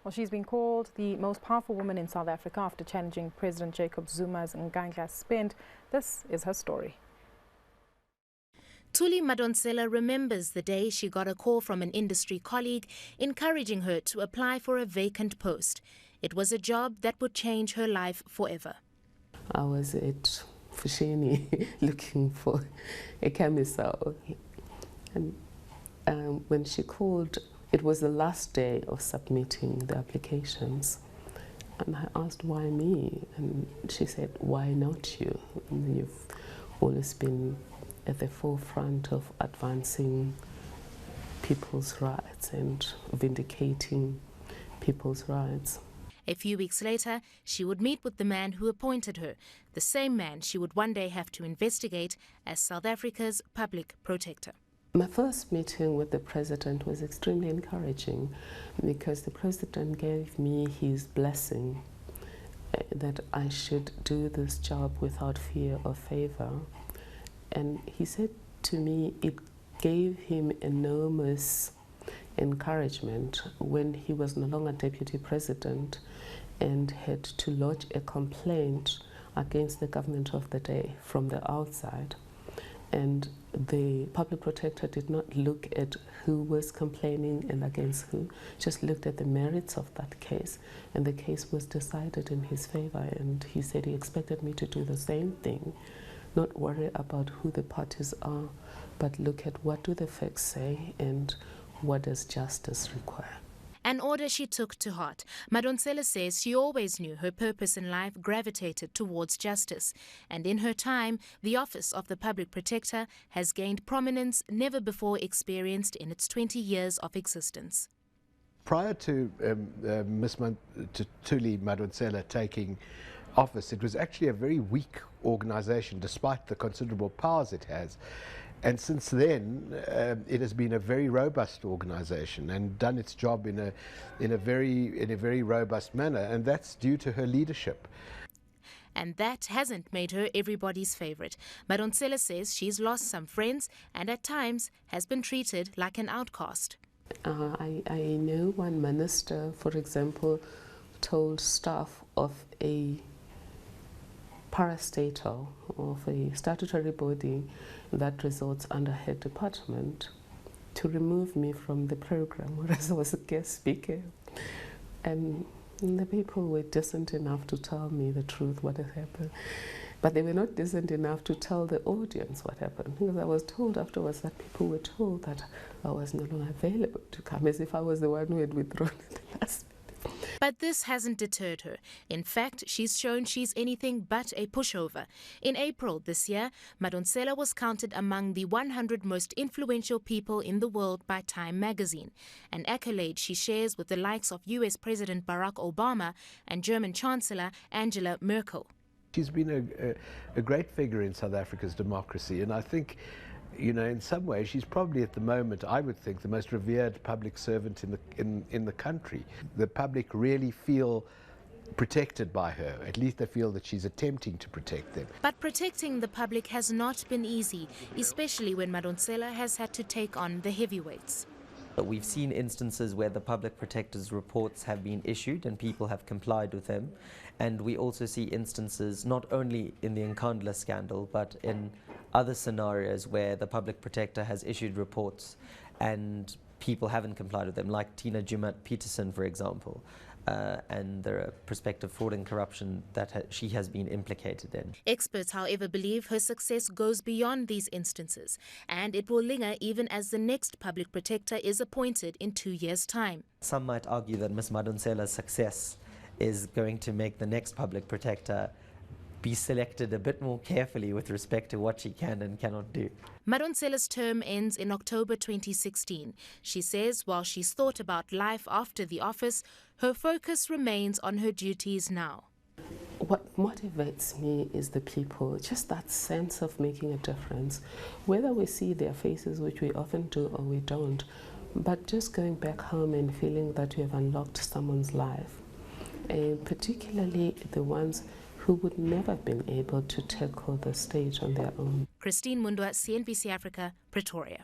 Well, she's been called the most powerful woman in South Africa after challenging President Jacob Zuma's Nkandla spend. This is her story. Thuli Madonsela remembers the day she got a call from an industry colleague encouraging her to apply for a vacant post. It was a job that would change her life forever. I was at Fushini looking for a camisole, and when she called, it was the last day of submitting the applications, and I asked, why me? And she said, why not you? And you've always been at the forefront of advancing people's rights and vindicating people's rights. A few weeks later, she would meet with the man who appointed her, the same man she would one day have to investigate as South Africa's public protector. My first meeting with the president was extremely encouraging because the president gave me his blessing that I should do this job without fear or favor. And he said to me it gave him enormous encouragement when he was no longer deputy president and had to lodge a complaint against the government of the day from the outside. And the public protector did not look at who was complaining and against who, just looked at the merits of that case, and the case was decided in his favor. And he said he expected me to do the same thing, not worry about who the parties are, but look at what do the facts say and what does justice require. An order she took to heart. Madonsela says she always knew her purpose in life gravitated towards justice. And in her time, the Office of the Public Protector has gained prominence never before experienced in its 20 years of existence. Prior to Thuli Madonsela taking office, it was actually a very weak organization despite the considerable powers it has. And since then, it has been a very robust organization and done its job in a very robust manner, and that's due to her leadership. And that hasn't made her everybody's favorite. Madonsela says she's lost some friends and at times has been treated like an outcast. I know one minister, for example, told staff of a parastatal, of a statutory body that resorts under her department, to remove me from the program, whereas I was a guest speaker. And the people were decent enough to tell me the truth, what had happened. But they were not decent enough to tell the audience what happened, because I was told afterwards that people were told that I was no longer available to come, as if I was the one who had withdrawn at the last minute. But this hasn't deterred her. In fact, she's shown she's anything but a pushover. In April this year, Madonsela was counted among the 100 most influential people in the world by Time magazine, an accolade she shares with the likes of US President Barack Obama and German Chancellor Angela Merkel. She's been a great figure in South Africa's democracy, and I think, you know, in some ways, she's probably at the moment, I would think, the most revered public servant in the country. The public really feel protected by her. At least they feel that she's attempting to protect them. But protecting the public has not been easy, especially when Madonsela has had to take on the heavyweights. We've seen instances where the public protector's reports have been issued and people have complied with them. And we also see instances not only in the Nkandla scandal, but in other scenarios where the public protector has issued reports and people haven't complied with them, like Tina Jumat-Peterson, for example. And there are prospective fraud and corruption that she has been implicated in. Experts, however, believe her success goes beyond these instances, and it will linger even as the next public protector is appointed in 2 years' time. Some might argue that Ms. Madonsela's success is going to make the next public protector be selected a bit more carefully with respect to what she can and cannot do. Madonsela's term ends in October 2016. She says while she's thought about life after the office, her focus remains on her duties now. What motivates me is the people, just that sense of making a difference. Whether we see their faces, which we often do or we don't, but just going back home and feeling that we have unlocked someone's life, and particularly the ones who would never have been able to tackle the stage on their own. Christine Mundwa, CNBC Africa, Pretoria.